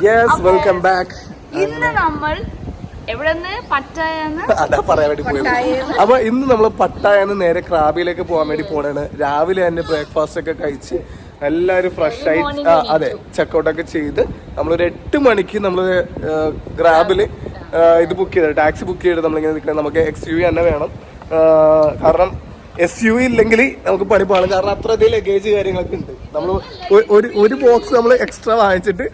Yes welcome back. ഇന്ന് നമ്മൾ അതാ പറയാൻ വേണ്ടി പോയത്. അപ്പൊ ഇന്ന് നമ്മൾ പട്ടായന്ന് നേരെ ക്രാബിയിലേക്ക് പോകാൻ വേണ്ടി പോണാണ്. രാവിലെ തന്നെ ബ്രേക്ക്ഫാസ്റ്റ് ഒക്കെ കഴിച്ച് എല്ലാവരും ഫ്രഷ് ആയി അതെ ചെക്കൗട്ട് ഒക്കെ ചെയ്ത് നമ്മളൊരു 8 മണിക്ക് നമ്മൾ ഗ്രാബില് ഇത് ബുക്ക് ചെയ്ത് ടാക്സി ബുക്ക് ചെയ്ത് നമ്മളിങ്ങനെ നിൽക്കുന്നത്. നമുക്ക് XUV തന്നെ വേണം, കാരണം SUV ഇല്ലെങ്കിൽ നമുക്ക് പണി പാടും. കാരണം അത്രയധികം ലഗേജ് കാര്യങ്ങളൊക്കെ ഉണ്ട്. നമ്മൾ ഒരു ബോക്സ് നമ്മൾ എക്സ്ട്രാ വാങ്ങിച്ചിട്ട്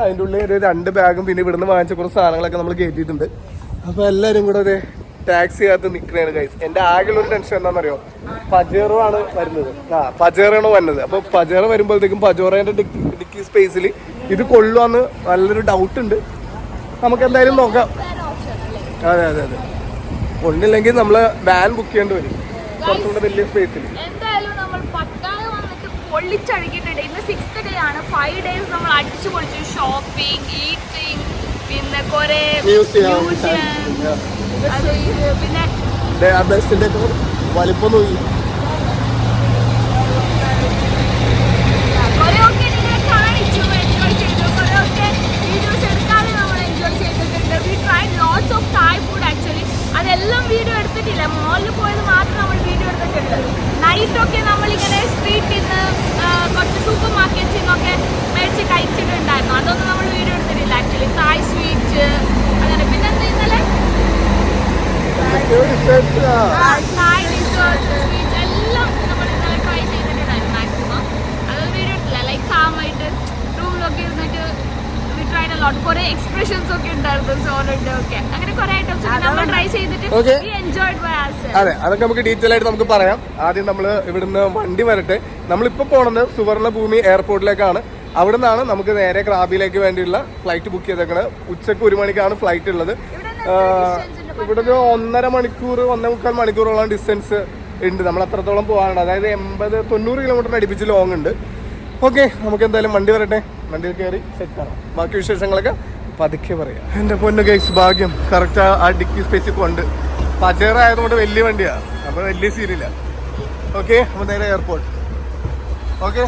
അതിൻ്റെ ഉള്ളിൽ ഒരു 2 ബാഗും പിന്നെ ഇവിടുന്ന് വാങ്ങിച്ച കുറച്ച് സാധനങ്ങളൊക്കെ നമ്മൾ കയറ്റിയിട്ടുണ്ട്. അപ്പോൾ എല്ലാവരും കൂടെ ഒരു ടാക്സി അകത്ത് നിൽക്കുകയാണ് ഗൈസ്. എൻ്റെ ആകെയുള്ള ഒരു ടെൻഷൻ എന്താണെന്നറിയോ, പജേറോ ആണ് വരുന്നത്. പജേറോയാണ് വന്നത്. അപ്പോൾ പജേറോ വരുമ്പോഴത്തേക്കും പജേറോൻ്റെ ഡിക്കി സ്പേസിൽ ഇത് കൊള്ളുവാന്ന് നല്ലൊരു ഡൗട്ട് ഉണ്ട്. നമുക്ക് എന്തായാലും നോക്കാം. അതെ അതെ അതെ, കൊണ്ടില്ലെങ്കിൽ നമ്മൾ വാൻ ബുക്ക് ചെയ്യേണ്ടി വരും കുറച്ചുകൂടെ വലിയ സ്പേസിൽ. പൊള്ളിച്ചടുക്കിയിട്ടുണ്ട്. ഇന്ന് 6th ഡേ ആണ്. 5 days നമ്മൾ അടിച്ചു പൊളിച്ചു. ഷോപ്പിംഗ്, ഈറ്റിംഗ്, പിന്നെ കുറെ മ്യൂസിയംസ്, പിന്നെ വലിപ്പം നോക്കി കുറെയൊക്കെ നിങ്ങളെ കാണിച്ചു, എൻജോയ് ചെയ്തു. കുറെയൊക്കെ വീഡിയോസ് എടുക്കാതെ നമ്മൾ എൻജോയ് ചെയ്തിട്ടുണ്ട്. We tried lots of Thai food actually. അതെല്ലാം വീഡിയോ എടുത്തിട്ടില്ല, മോളിൽ പോയത് മാത്രം നമ്മൾ വീഡിയോ എടുത്തിട്ടുണ്ട്. നൈറ്റൊക്കെ നമ്മളിങ്ങനെ സ്ട്രീറ്റിൽ നിന്ന് കുറച്ച് സൂപ്പർ മാർക്കറ്റ്സിൽ നിന്നൊക്കെ മേടിച്ച് കഴിച്ചിട്ടുണ്ടായിരുന്നു. അതൊന്നും നമ്മൾ വീഡിയോ എടുത്തിട്ടില്ല ആക്ച്വലി. തായ് സ്വീറ്റ് അങ്ങനെ. പിന്നെ എന്താ ഇന്നലെ തായ് ഡിഷേഴ്സ്, സ്വീറ്റ്സ് എല്ലാം നമ്മൾ ഇന്നലെ ട്രൈ ചെയ്തിട്ടുണ്ടായിരുന്നു മാക്സിമം. അതൊന്നും വീഡിയോ എടുത്തില്ല. ലൈക്ക് കാമായിട്ട് റൂമിലൊക്കെ ഇരുന്നിട്ട് വി ട്രൈഡ് എ ലോട്ട്. കുറെ എക്സ്പ്രഷൻസ് ഒക്കെ ഉണ്ടായിരുന്നു, സോണുണ്ട് ഒക്കെ. അങ്ങനെ കുറെ ഐറ്റംസ് നമ്മൾ ട്രൈ ചെയ്തിട്ട് വി എൻജോയ്ഡ് ബൈ ourselves. അതെ, അതൊക്കെ നമുക്ക് ഡീറ്റെയിൽ ആയിട്ട് നമുക്ക് പറയാം. ആദ്യം നമ്മൾ ഇവിടുന്ന് വണ്ടി വരട്ടെ. നമ്മളിപ്പോ പോണത് സുവർണഭൂമി എയർപോർട്ടിലേക്കാണ്. അവിടെ നിന്നാണ് നമുക്ക് നേരെ ക്രാബിയിലേക്ക് വേണ്ടിയുള്ള ഫ്ലൈറ്റ് ബുക്ക് ചെയ്തേക്കുന്നത്. ഉച്ചക്ക് 1 മണിക്കാണ് ഫ്ലൈറ്റ് ഉള്ളത്. ഇവിടെ ഒരു 1.5 മണിക്കൂർ 1.25 മണിക്കൂറോളം ഡിസ്റ്റൻസ് ഉണ്ട്. നമ്മൾ അത്രത്തോളം പോകാനുണ്ട്. അതായത് 80-90 കിലോമീറ്ററിന് അടുപ്പിച്ച് ലോങ് ഉണ്ട്. ഓക്കെ, നമുക്ക് എന്തായാലും വണ്ടി വരട്ടെ. വണ്ടിയിൽ കയറി സെറ്റ് ആണ്. ബാക്കി വിശേഷങ്ങളൊക്കെ പതുക്കെ പറയാം. എൻ്റെ പൊന്നു ഗൈസ്, ഭാഗ്യം കറക്റ്റ് ആ ഡിക്കി സ്പേസിൽ കൊണ്ട്. പജേറ ആയതുകൊണ്ട് വലിയ വണ്ടിയാണ്, അപ്പോൾ വലിയ സീനില്ല. ഓക്കെ, അപ്പോൾ നേരെ എയർപോർട്ട്. Okay,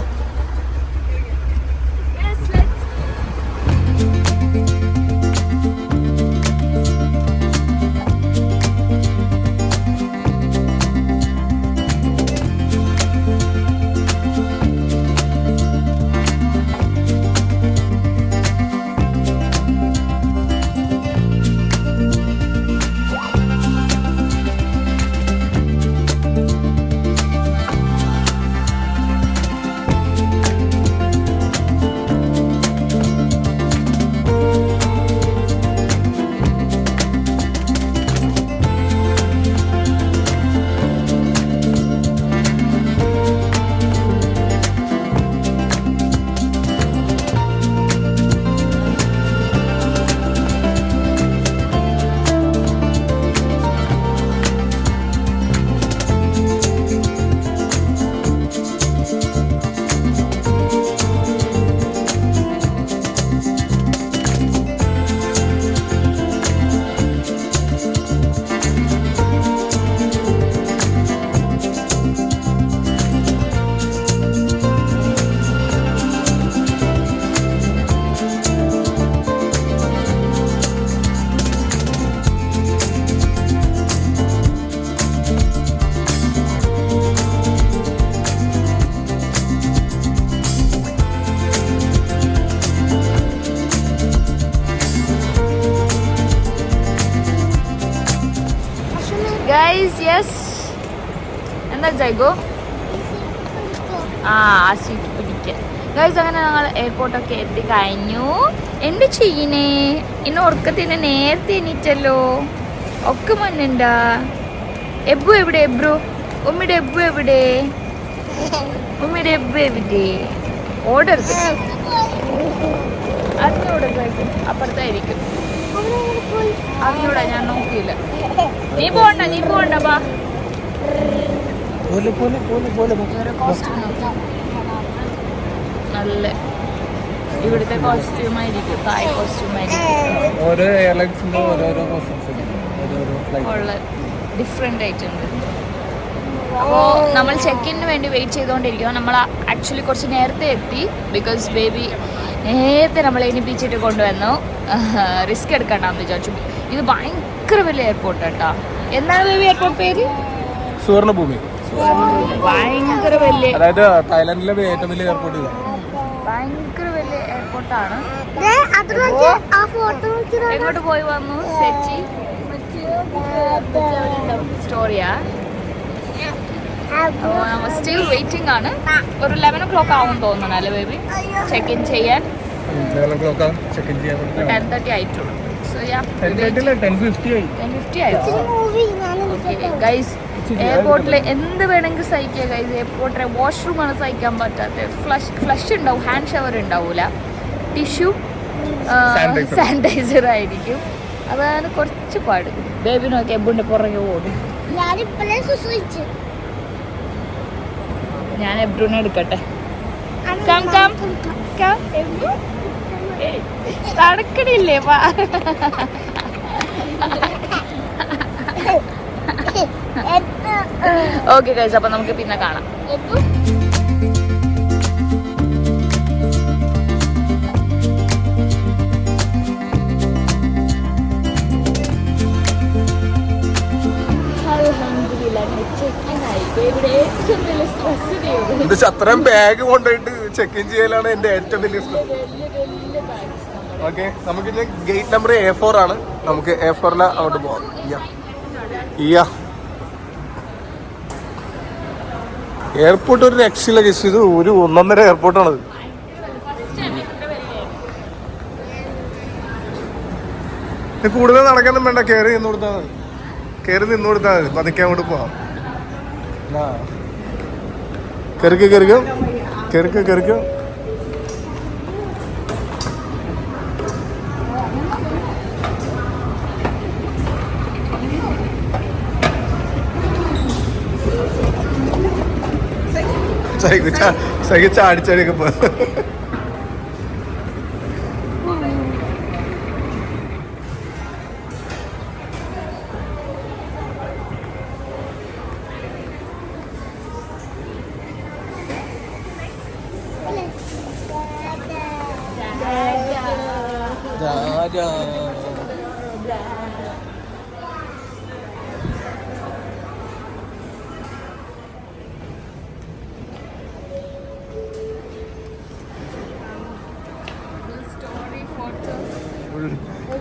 guys yes. എന്താ ജൈഗോ? ആ സീറ്റ് പിടിക്കാൻ ഗൈസ്. അങ്ങനെ ഞങ്ങൾ എയർപോർട്ടൊക്കെ എത്തിക്കഴിഞ്ഞു. എന്ത് ചെയ്യണേ? ഇന്ന് ഉറക്കത്തിന് നേരത്തെ എണീറ്റല്ലോ. ഒക്കെ മണ്ണുണ്ടാ. എബ്ബു എവിടെ? എബ്രു ഉമ്മിയുടെ എബ്ബു എവിടെ? ഉമ്മിയുടെ എബ്ബു എവിടെ? ഓടരുത്, അതിനോട് അപ്പുറത്തായിരിക്കും. അതിനോടാ ഞാൻ നോക്കിയില്ല. നീ പോണ്ട ബാ. നല്ല ഇവിടുത്തെ കോസ്റ്റ്യൂമായിരിക്കും, തായ് കോസ്റ്റ്യൂമായിരിക്കും. ഓരോ എയർലൈൻസിന്റെ ഓരോരോ ഡിഫറെൻ്റ് ആയിട്ടുണ്ട്. അപ്പോൾ നമ്മൾ ചെക്ക് ഇന് വേണ്ടി വെയിറ്റ് ചെയ്തുകൊണ്ടിരിക്കുക. നമ്മൾ ആക്ച്വലി കുറച്ച് നേരത്തെ എത്തി. ബിക്കോസ് ബേബി നേരത്തെ നമ്മളെ എണിപ്പിച്ചിട്ട് കൊണ്ടുവന്നു. റിസ്ക് എടുക്കണ്ടെന്ന് വിചാരിച്ചു. ഇത് ഭയങ്കര വലിയ എയർപോർട്ട് കേട്ടോ. എന്താണ് ബേബി എയർപോർട്ട് പേര്? സുവർണഭൂമി. ഭയങ്കര വലിയ, അതായത് തായ്ലാൻഡിലെ ഏറ്റവും വലിയ എയർപോർട്ട് ഇതാണ്. ഭയങ്കര വലിയ എയർപോർട്ടാണ്. എങ്ങോട്ട് പോയി വന്നു സെച്ചി സ്റ്റോറിയാ. സ്റ്റിൽ വെയിറ്റിംഗ് ആണ്. ഒരു 11 o'clock ആവും തോന്നുന്നു അല്ലേ ബേബി ചെക്ക് ഇൻ ചെയ്യാൻ? 10:30 ആയിട്ടുള്ളൂ. സോ യാ 10:50 ആയിരുന്നു. ഗൈസ് എയർപോർട്ടിൽ എന്ത് വേണമെങ്കിൽ സഹിക്കുക ഗൈസ്. എയർപോർട്ടിലെ വാഷ്റൂമാണ് സഹിക്കാൻ പറ്റാത്തത്. ഫ്ലഷ് ഉണ്ടാവും, ഹാൻഡ് ഷവർ ഉണ്ടാവൂല, ടിഷ്യൂ സാനിറ്റൈസർ ആയിരിക്കും. അതാണ് കുറച്ച് പാട്. ബേബി നോക്കി എബുന്റെ പുറകെ ഓടും. ഞാൻ എബ്രൂനെ എടുക്കട്ടെ. തടക്കണില്ലേ? ഓക്കെ ഗൈസ്, അപ്പൊ നമുക്ക് പിന്നെ കാണാം. അത്രയും ബാഗ് കൊണ്ടുപോയിട്ട് ചെക്ക് ഇൻ ചെയ്യലാണ് എന്റെ ഏറ്റവും വലിയ ഇഷ്ടം. ഓക്കെ, നമുക്കിന്ന് ഗേറ്റ് നമ്പർ A4 ആണ്. നമുക്ക് A4 അങ്ങോട്ട് പോവാം. എയർപോർട്ട് ഒരു രക്ഷയില്ല കേസ്. ഇത് ഒരു 1.5 എയർപോർട്ടാണത്. കൂടുതൽ നടക്കാനും വേണ്ട, കയറി നിന്ന് കൊടുത്താൽ മതി. പതുക്കെ അങ്ങോട്ട് പോവാം. കയറിക്കോ. ചാടിച്ചാടിയൊക്കെ പോ.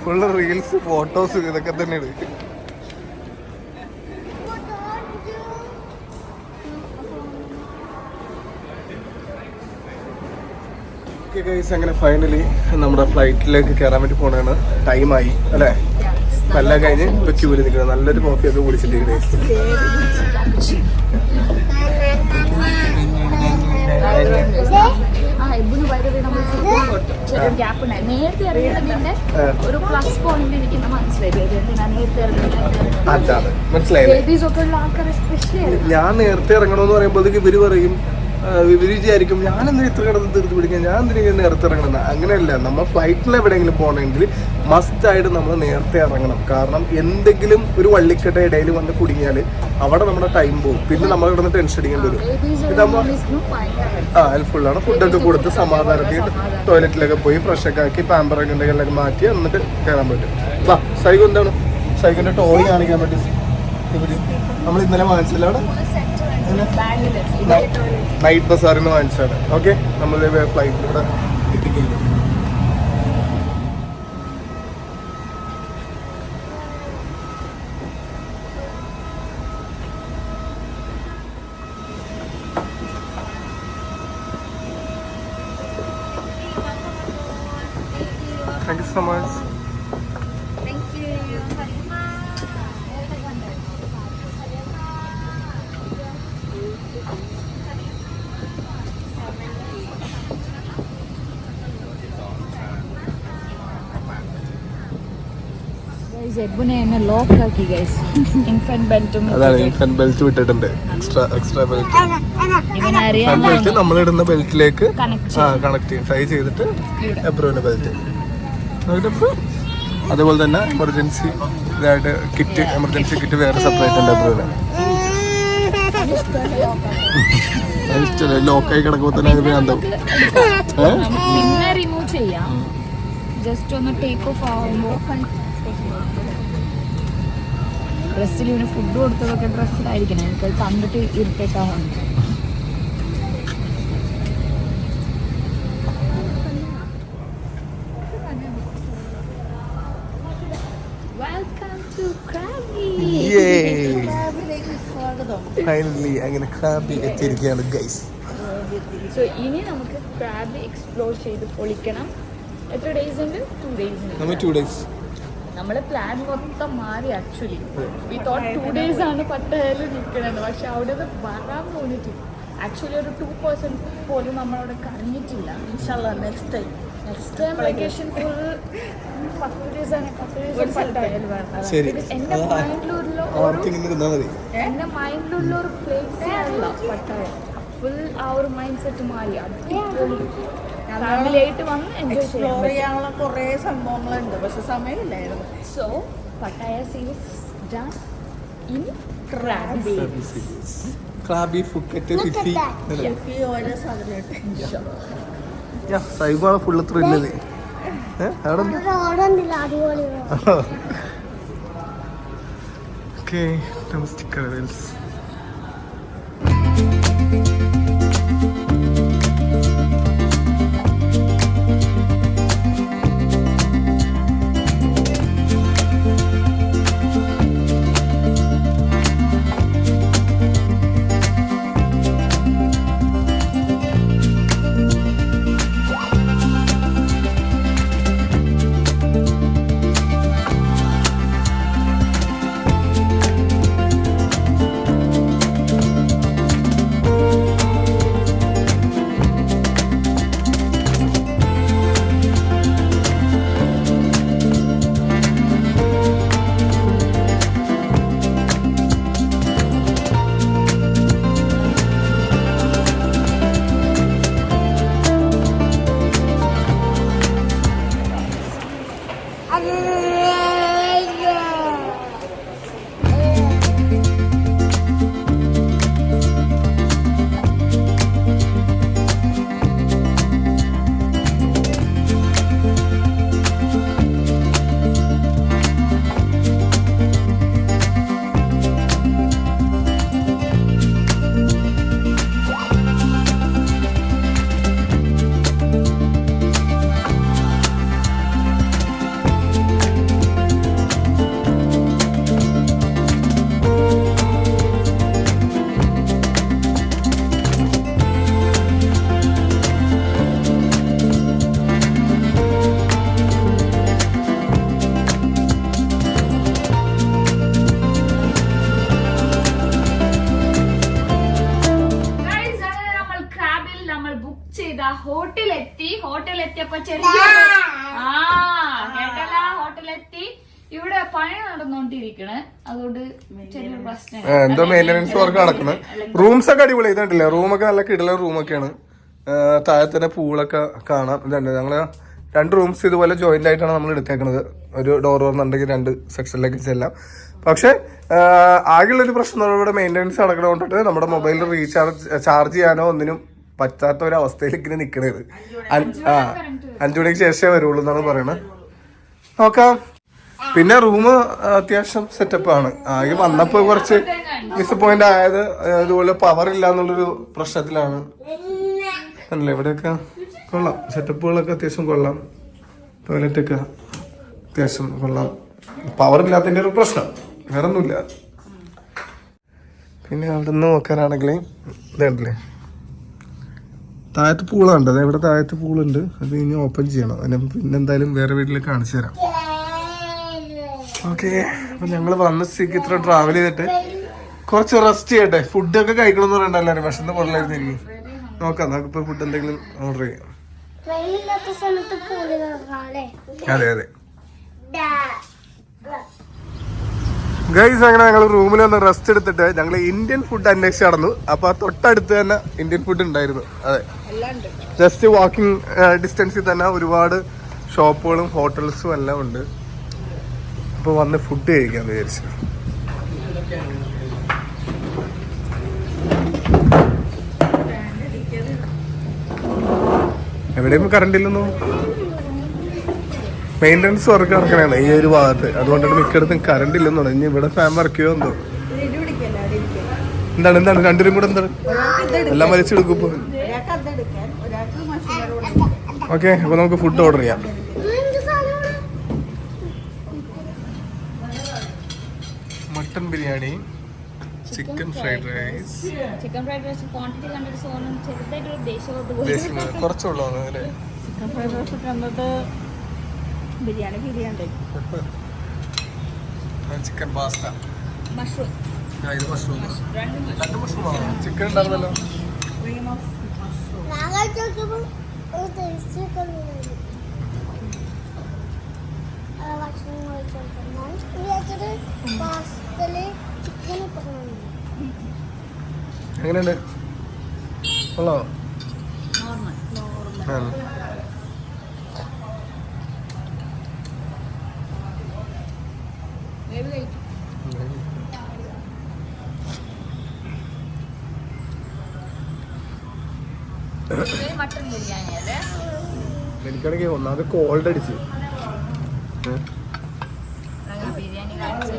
ഫുള്ള് റീൽസ്, ഫോട്ടോസ്, ഇതൊക്കെ തന്നെയാണ്. അങ്ങനെ ഫൈനലി നമ്മുടെ ഫ്ലൈറ്റിലേക്ക് കയറാൻ വേണ്ടി പോണാണ്. ടൈമായി അല്ലേ? എല്ലാം കഴിഞ്ഞ് ഇപ്പൊ ക്യൂല് നിൽക്കണം. നല്ലൊരു കോഫിയൊക്കെ കുടിച്ചിട്ടിരിക്കണേ. ഒരു പ്ലസ് പോയിന്റ് എനിക്ക് മനസ്സിലായി. ഞാൻ നേരത്തെ ഇറങ്ങണമെന്ന് പറയുമ്പോൾ ഇവര് പറയും, ഇവര് വിചാരിക്കും ഞാനെന്താ ഇത്ര കിടന്ന് തീർത്ത് പിടിക്കാൻ, ഞാൻ എന്തിനാ നേരത്തെ ഇറങ്ങണം. അങ്ങനെയല്ല, നമ്മൾ ഫ്ലൈറ്റിൽ എവിടെയെങ്കിലും പോകണമെങ്കിൽ മസ്റ്റായിട്ട് നമ്മൾ നേരത്തെ ഇറങ്ങണം. കാരണം എന്തെങ്കിലും ഒരു വള്ളിക്കെട്ട ഇടയിൽ വന്ന് കുടുങ്ങിയാൽ അവിടെ നമ്മുടെ ടൈം പോകും. പിന്നെ നമ്മൾ കിടന്ന് ടെൻഷൻ അടിക്കേണ്ടി വരും. ഇതാകുമ്പോൾ ഹെൽപ്ഫുള്ളാണ്. ഫുഡൊക്കെ കൊടുത്ത് സമാധാനത്തിൽ ടോയ്ലറ്റിലൊക്കെ പോയി ഫ്രഷൊക്കെ ആക്കി പാമ്പറൊക്കെ ഉണ്ടെങ്കിലൊക്കെ മാറ്റി എന്നിട്ട് കയറാൻ പറ്റും. വാ, സൈഗോ എന്താണ്? സൈഗോന്റെ ടോയ് കാണിക്കാൻ പറ്റും. നമ്മൾ ഇന്നലെ വാങ്ങിച്ചില്ല അവിടെ നൈറ്റ് ബസാറിൽ നിന്ന് വാങ്ങിച്ചാണ്. ഓക്കെ, നമ്മൾ ഫ്ലൈറ്റിലൂടെ എത്തിക്കുന്നു. Thank you so much. Thank you. Belt വിട്ടിട്ടുണ്ട്. എക്സ്ട്രാ ബെൽറ്റ് നമ്മളിടുന്ന ബെൽറ്റിലേക്ക് കണക്ട് ചെയ്യും. ടൈ ചെയ്തിട്ട് എബ്രോന്റെ ബെൽറ്റ്. അതുപോലെ തന്നെ എമർജൻസി ഇതായിട്ട് കിറ്റ്, എമർജൻസി കിറ്റ് വേറെ സെപ്പറേറ്റ് ഉണ്ട് എബ്രോന്. ലോക്കായി കിടക്കുമ്പോ തന്നെ അത് വേണ്ടാവും. ചെയ്യാം. ജസ്റ്റ് ഒന്ന് ടേക്ക് ഓഫ് ആകുമ്പോൾ ഡ്രസ്സിൽ ഇവന് ഫുഡ് കൊടുത്തതൊക്കെ ഡ്രസ്സിലായിരിക്കണം. എനിക്കത് കണ്ടിട്ട് ഇറിറ്റേറ്റ് ആവുന്നുണ്ട്. Welcome to Krabi. ഫൈനലി അങ്ങനെ ക്രാബി എത്തിയിരിക്കുകയാണ് ഗൈസ്. സോ ഇനി നമുക്ക് ക്രാബി എക്സ്പ്ലോർ ചെയ്ത് പൊളിക്കണം. എത്ര ഡേയ്സ് ഉണ്ട്? 2 days ഉണ്ട്. നമ്മൾ 2 days. നമ്മളെ പ്ലാൻ മൊത്തം മാറി. ആക്ച്വലി വി തോട്ട് 2 days ആണ് പട്ടയിൽ നിൽക്കണത്. പക്ഷെ അവിടെ നിന്ന് വരാൻ തോന്നിയിട്ടില്ല. ആക്ച്വലി ഒരു 2% പോലും നമ്മളവിടെ കഴിഞ്ഞിട്ടില്ല. നെക്സ്റ്റ് ടൈം വെക്കേഷൻ ഫുൾ 10 ദിവസം പട്ടയിൽ വരണം. എൻ്റെ മൈൻഡിലുള്ള ഒരു പ്ലേസ് അല്ല പട്ടായ. ഫുൾ ആ ഒരു മൈൻഡ് സെറ്റ് മാറി. ഫാമിലിയായിട്ട് വന്ന് എക്സ്പ്ലോർ ചെയ്യാനുള്ള കുറേ സംഭവങ്ങളുണ്ട്. പക്ഷെ സമയമില്ലായിരുന്നു. So Pattaya series done in Krabi. Krabi Phuket Phi Phi ഓരോ സാധനമായിട്ട് സൈബാണ് ഫുള്ള് ത്രില്ലത്. Okay domestic travels. ഹോട്ടലെത്തിയപ്പോ ചെറിയ കേട്ടല്ല ഹോട്ടലെത്തി. ഇവിടെ പണി നടന്നോണ്ടിരിക്കണ്. അതുകൊണ്ട് ചെറിയൊരു പ്രശ്നം. എന്തോ മെയിന്റനൻസ് വർക്ക് നടക്കുന്നത്. റൂംസ് ഒക്കെ അടിപൊളി ഇതുണ്ടല്ലേ. റൂമൊക്കെ നല്ല കിടല റൂമൊക്കെയാണ്. താഴെ തന്നെ പൂളൊക്കെ കാണാം. ഇതുണ്ട് ഞങ്ങള് 2 റൂംസ് ഇതുപോലെ ജോയിന്റ് ആയിട്ടാണ് നമ്മൾ എടുത്തേക്കുന്നത്. ഒരു ഡോർ തുറന്നുണ്ടെങ്കിൽ 2 സെക്ഷനിലേക്ക് ചെല്ലാം. പക്ഷെ ആകെയുള്ളൊരു പ്രശ്നം ഇവിടെ മെയിൻ്റെനൻസ് നടക്കണോണ്ടിട്ട് നമ്മുടെ മൊബൈലിൽ ചാർജ് ചെയ്യാനോ ഒന്നിനും പറ്റാത്ത ഒരു അവസ്ഥയിലേക്ക് ഇങ്ങനെ നിൽക്കണത്. 5 മണിക്ക് ശേഷമേ വരുള്ളൂ എന്നാണ് പറയണത്. നോക്കാം. പിന്നെ റൂം അത്യാവശ്യം സെറ്റപ്പ് ആണ്. ആകെ വന്നപ്പോ കുറച്ച് ഡിസപ്പോയിന്റ് ആയത് ഇതുപോലെ പവർ ഇല്ല എന്നുള്ളൊരു പ്രശ്നത്തിലാണ്. അല്ലേ ഇവിടെയൊക്കെ കൊള്ളാം. സെറ്റപ്പുകളൊക്കെ അത്യാവശ്യം കൊള്ളാം. ടോയ്ലറ്റൊക്കെ അത്യാവശ്യം കൊള്ളാം. പവർ ഇല്ലാത്തതിന്റെ ഒരു പ്രശ്നം, വേറെ ഒന്നുമില്ല. പിന്നെ അവിടെ നിന്ന് നോക്കാനാണെങ്കിൽ ഇതല്ലേ താഴത്ത് പൂളുണ്ട്. അതെ ഇവിടെ താഴത്ത് പൂളുണ്ട്. അത് ഇനി ഓപ്പൺ ചെയ്യണം. അതിന് പിന്നെ എന്തായാലും വേറെ വീട്ടിൽ കാണിച്ചു തരാം. ഓക്കെ, അപ്പൊ ഞങ്ങൾ വന്ന സ്ഥിതിക്ക് ഇത്ര ട്രാവൽ ചെയ്തിട്ട് കുറച്ച് റെസ്റ്റ് ചെയ്യട്ടെ. ഫുഡൊക്കെ കഴിക്കണം എന്ന് പറയണ്ട എല്ലാവരും. വിശന്ന് കൊള്ളായിരുന്നു എനിക്ക്. നോക്കാം, നമുക്കിപ്പോ ഫുഡ് എന്തെങ്കിലും ഓർഡർ ചെയ്യാം. അതെ അതെ ഗൈസ്, അങ്ങനെ ഞങ്ങൾ റൂമിൽ വന്ന് റെസ്റ്റ് എടുത്തിട്ട് ഞങ്ങൾ ഇന്ത്യൻ ഫുഡ് അന്വേഷിച്ച് നടന്നു. അപ്പൊ തൊട്ടടുത്ത് തന്നെ ഇന്ത്യൻ ഫുഡ് ഉണ്ടായിരുന്നു. അതെ, ജസ്റ്റ് വാക്കിംഗ് ഡിസ്റ്റൻസിൽ തന്നെ ഒരുപാട് ഷോപ്പുകളും ഹോട്ടൽസും എല്ലാം ഉണ്ട്. അപ്പൊ വന്ന് ഫുഡ് കഴിക്കാന്ന് വിചാരിച്ചു. എവിടെയും കറണ്ട് ഇല്ലെന്നോ? മെയിൻ്റനൻസ് വർക്ക് നടക്കണതാണ് ഈ ഒരു ഭാഗത്ത്. അതുകൊണ്ടാണ് മിക്കയിടത്തും കറണ്ട് ഇല്ലെന്ന് പറഞ്ഞു. ഇനി ഇവിടെ ഫാൻ വർക്ക് ചെയ്യുമോ എന്തോ. എന്താണ് രണ്ടുപേരും കൂടെ എന്താണ് എല്ലാം വലിച്ചെടുക്കും ഇപ്പോൾ. ഓക്കെ, അപ്പോൾ നമുക്ക് ഫുഡ് ഓർഡർ ചെയ്യാം. Mutton biryani, chicken fried rice. Chicken fried rice quantity കണ്ടിട്ട് സോനം ചെറുതായിട്ടൊരു ദേശത്തോട്ട് പോയി. കുറച്ചുള്ളൂ അല്ലേ? ചിക്കൻ ഫ്രൈഡ് റൈസ് കണ്ടിട്ട് ബിരിയാണി ഫീൽ ചെയ്യണ്ടേ. ചിക്കൻ പാസ്ത, മഷ്റൂം, ഇത് മഷ്റൂം, രണ്ട് മഷ്റൂം ചിക്കൻ ഉണ്ടായിരുന്നല്ലോ. Cream of mushroom. എങ്ങനെയുണ്ട്? കൊള്ളോ? നോർമൽ. വേവ് കഴിക്കും. മട്ടൺ ബിരിയാണി അല്ലേ? എനിക്കാണെങ്കിൽ ഒന്നാമത് കോൾഡ് അടിച്ച് ബിരിയാണി കാണിച്ചു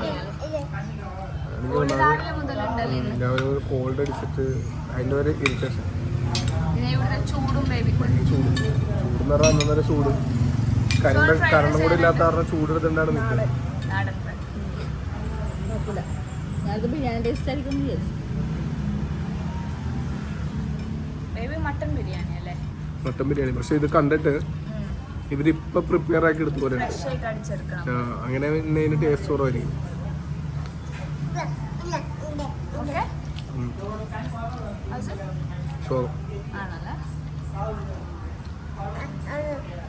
രാവിലെ കോൾഡ് അടിച്ചിട്ട് അതിൻ്റെ ഒരു ഇറിറ്റേഷൻ. ചൂടും ചൂടെന്ന് പറഞ്ഞാൽ അന്നേരം ചൂട് കറണ്ടും കൂടെ ഇല്ലാത്ത കാരണം ചൂട് എടുത്തിട്ടാണ് നിൽക്കുന്നത്. ബിരിയാണി ടേസ്റ്റ് ആയിരിക്കും. മട്ടൺ ബിരിയാണി അല്ലേ? മട്ടൻ ബിരിയാണി. പക്ഷെ ഇത് കണ്ടിട്ട് ഇവരിപ്പൊ പ്രിപ്പയർ ആക്കി എടുത്തു പോലെ അങ്ങനെ ഇതിന് ടേസ്റ്റ് കുറവായിരിക്കും.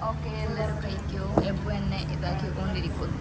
ഓക്കെ, എല്ലാവരും കഴിക്കൂ. എപ്പോൾ എന്നെ ഇതാക്കിക്കൊണ്ടിരിക്കുന്നു.